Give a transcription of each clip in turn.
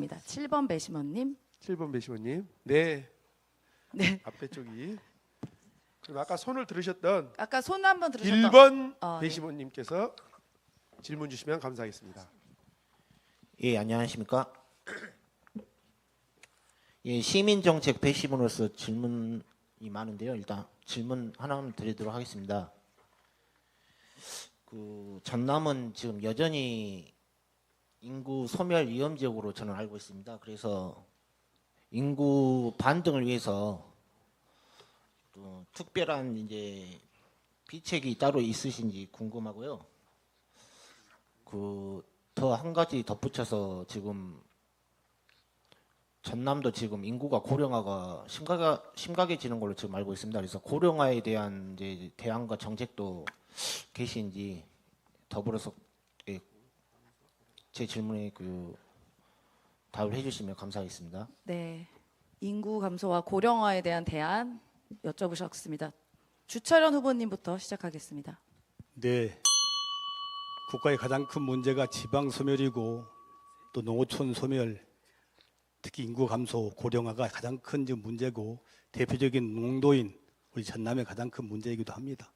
7번 배심원님. 7번 배심원님. 네. 네. 앞에 쪽이. 그럼 아까 손을 들으셨던 아까 손 한번 들으셨던 1번 배심원님께서 질문 주시면 감사하겠습니다. 예, 안녕하십니까? 예, 시민정책 배심원으로서 질문이 많은데요. 일단 질문 하나만 드리도록 하겠습니다. 전남은 지금 여전히 인구 소멸 위험 지역으로 저는 알고 있습니다. 그래서 인구 반등을 위해서 또 특별한 이제 비책이 따로 있으신지 궁금하고요. 더 한 가지 덧붙여서 지금 전남도 지금 인구가 고령화가 심각해지는 걸로 지금 알고 있습니다. 그래서 고령화에 대한 이제 대안과 정책도 계신지 더불어서 제 질문에 답을 해주시면 감사하겠습니다. 네. 인구 감소와 고령화에 대한 대안 여쭤보셨습니다. 주철현 후보님부터 시작하겠습니다. 네. 국가의 가장 큰 문제가 지방 소멸이고 또 농어촌 소멸, 특히 인구 감소, 고령화가 가장 큰 문제고 대표적인 농도인 우리 전남의 가장 큰 문제이기도 합니다.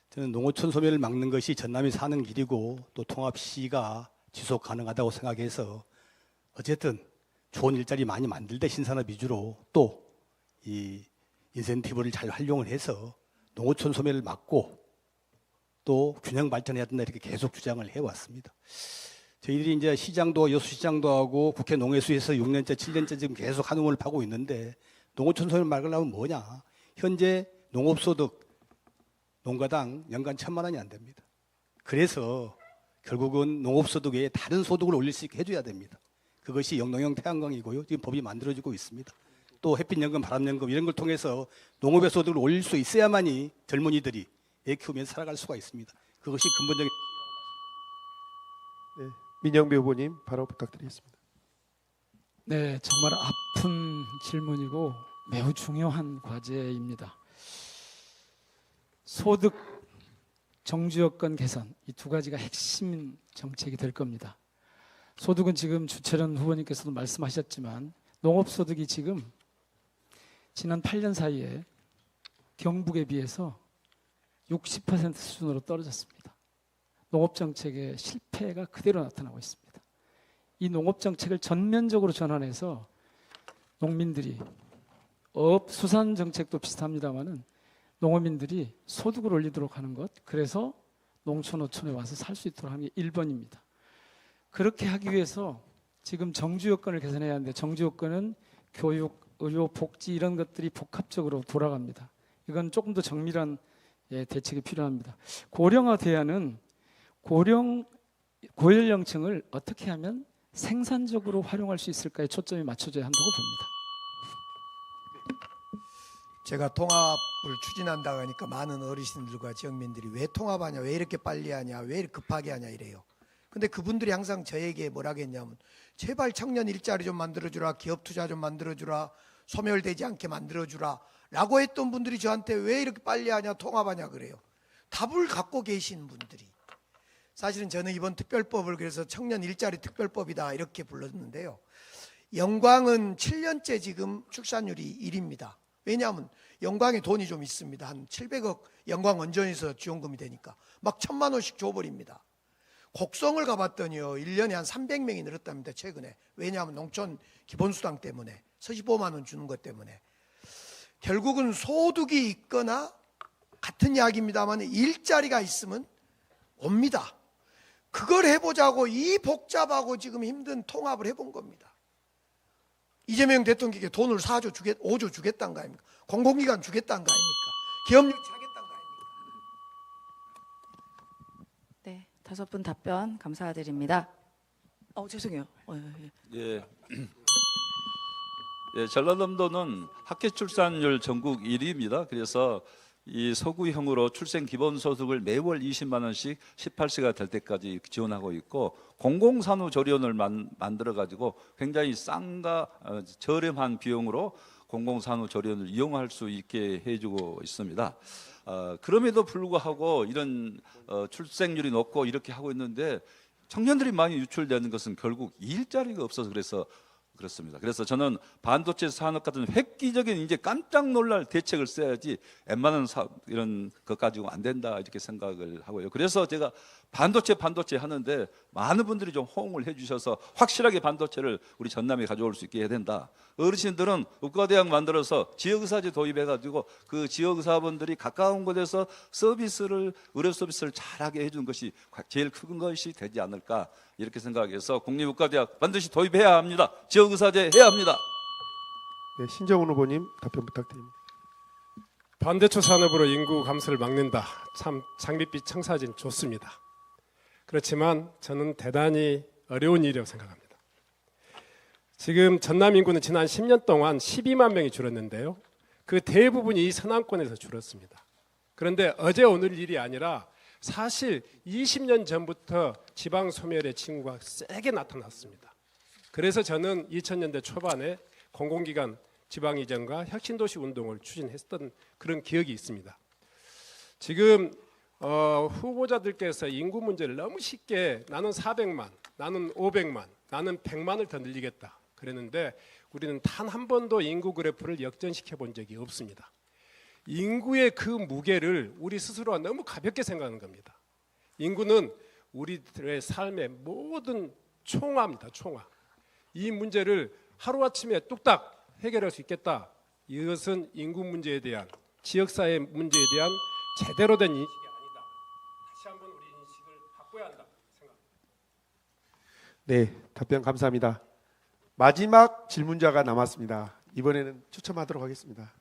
저는 농어촌 소멸을 막는 것이 전남이 사는 길이고 또 통합시가 지속 가능하다고 생각해서 어쨌든 좋은 일자리 많이 만들 때 신산업 위주로 또 이 인센티브를 잘 활용을 해서 농어촌 소멸을 막고 또 균형 발전해야 된다 이렇게 계속 주장을 해왔습니다. 저희들이 이제 시장도 여수시장도 하고 국회 농해수에서 6년째 7년째 지금 계속 한움을 파고 있는데 농어촌 소멸 막으려면 뭐냐? 현재 농업소득 농가당 연간 1,000만 원이 안 됩니다. 그래서 결국은 농업소득 외에 다른 소득을 올릴 수 있게 해줘야 됩니다. 그것이 영농형 태양광이고요. 지금 법이 만들어지고 있습니다. 또 햇빛연금, 바람연금 이런 걸 통해서 농업의 소득을 올릴 수 있어야만이 젊은이들이 애 키우면서 살아갈 수가 있습니다. 그것이 근본적인. 네. 민영배 후보님 바로 부탁드리겠습니다. 네, 정말 아픈 질문이고 매우 중요한 과제입니다. 소득, 정주 여건 개선 이 두 가지가 핵심 정책이 될 겁니다. 소득은 지금 주철현 후보님께서도 말씀하셨지만 농업소득이 지금 지난 8년 사이에 경북에 비해서 60% 수준으로 떨어졌습니다. 농업정책의 실패가 그대로 나타나고 있습니다. 이 농업정책을 전면적으로 전환해서 농민들이 수산정책도 비슷합니다마는 농어민들이 소득을 올리도록 하는 것, 그래서 농촌, 어촌에 와서 살 수 있도록 하는 게 1번입니다. 그렇게 하기 위해서 지금 정주 여건을 개선해야 하는데 정주 여건은 교육, 의료, 복지 이런 것들이 복합적으로 돌아갑니다. 이건 조금 더 정밀한 대책이 필요합니다. 고령화 대안은 고연령층을 어떻게 하면 생산적으로 활용할 수 있을까에 초점이 맞춰져야 한다고 봅니다. 제가 통합을 추진한다고 하니까 많은 어르신들과 지역민들이 왜 통합하냐, 왜 이렇게 빨리 하냐, 왜 이렇게 급하게 하냐 이래요. 근데 그분들이 항상 저에게 뭐라고 했냐면 제발 청년 일자리 좀 만들어주라, 기업 투자 좀 만들어주라, 소멸되지 않게 만들어주라 라고 했던 분들이 저한테 왜 이렇게 빨리 하냐, 통합하냐 그래요. 답을 갖고 계신 분들이. 사실은 저는 이번 특별법을 그래서 청년 일자리 특별법이다 이렇게 불렀는데요. 영광은 7년째 지금 출산율이 1위입니다. 왜냐하면 영광에 돈이 좀 있습니다. 한 700억 영광 원전에서 지원금이 되니까 막 1,000만 원씩 줘버립니다. 곡성을 가봤더니요 1년에 한 300명이 늘었답니다. 최근에. 왜냐하면 농촌 기본수당 때문에 45만 원 주는 것 때문에. 결국은 소득이 있거나 같은 이야기입니다만 일자리가 있으면 옵니다. 그걸 해보자고 이 복잡하고 지금 힘든 통합을 해본 겁니다. 이재명 대통령에게 돈을 5조 주겠다는 거 아닙니까? 공공기관 주겠다는 거 아닙니까? 기업 유치하겠다는 거 아닙니까? 네, 5분 답변 감사드립니다. 죄송해요. 예. 예, 전라남도는 학교 출산율 전국 1위입니다. 그래서 이 서구형으로 출생 기본소득을 매월 20만 원씩 18세가 될 때까지 지원하고 있고 공공산후조리원을 만들어 가지고 굉장히 싼가 저렴한 비용으로 공공산후조리원을 이용할 수 있게 해주고 있습니다. 그럼에도 불구하고 이런 출생률이 높고 이렇게 하고 있는데 청년들이 많이 유출되는 것은 결국 일자리가 없어서 그렇습니다. 그래서 저는 반도체 산업 같은 획기적인 이제 깜짝 놀랄 대책을 써야지 웬만한 이런 것 가지고 안 된다 이렇게 생각을 하고요. 그래서 제가 반도체 하는데 많은 분들이 좀 호응을 해주셔서 확실하게 반도체를 우리 전남에 가져올 수 있게 해야 된다. 어르신들은 의과대학 만들어서 지역의사제 도입해가지고 그 지역의사분들이 가까운 곳에서 의료 서비스를 잘하게 해준 것이 제일 큰 것이 되지 않을까 이렇게 생각해서 국립의과대학 반드시 도입해야 합니다. 지역의사제 해야 합니다. 네, 신정훈 후보님 답변 부탁드립니다. 반도체 산업으로 인구 감소를 막는다. 참 장밋빛 청사진 좋습니다. 그렇지만 저는 대단히 어려운 일이라고 생각합니다. 지금 전남 인구는 지난 10년 동안 12만 명이 줄었는데요. 그 대부분이 이 서남권에서 줄었습니다. 그런데 어제 오늘 일이 아니라 사실 20년 전부터 지방 소멸의 징후가 세게 나타났습니다. 그래서 저는 2000년대 초반에 공공기관 지방 이전과 혁신도시 운동을 추진했던 그런 기억이 있습니다. 지금 후보자들께서 인구 문제를 너무 쉽게 나는 400만, 나는 500만, 나는 100만을 더 늘리겠다 그랬는데 우리는 단 한 번도 인구 그래프를 역전시켜 본 적이 없습니다. 인구의 그 무게를 우리 스스로가 너무 가볍게 생각하는 겁니다. 인구는 우리들의 삶의 모든 총화입니다. 총화. 이 문제를 하루아침에 뚝딱 해결할 수 있겠다. 이것은 인구 문제에 대한 지역사회 문제에 대한 제대로 된 인식이 아니다. 다시 한번 우리 인식을 바꿔야 한다 생각합니다. 네, 답변 감사합니다. 마지막 질문자가 남았습니다. 이번에는 추첨하도록 하겠습니다.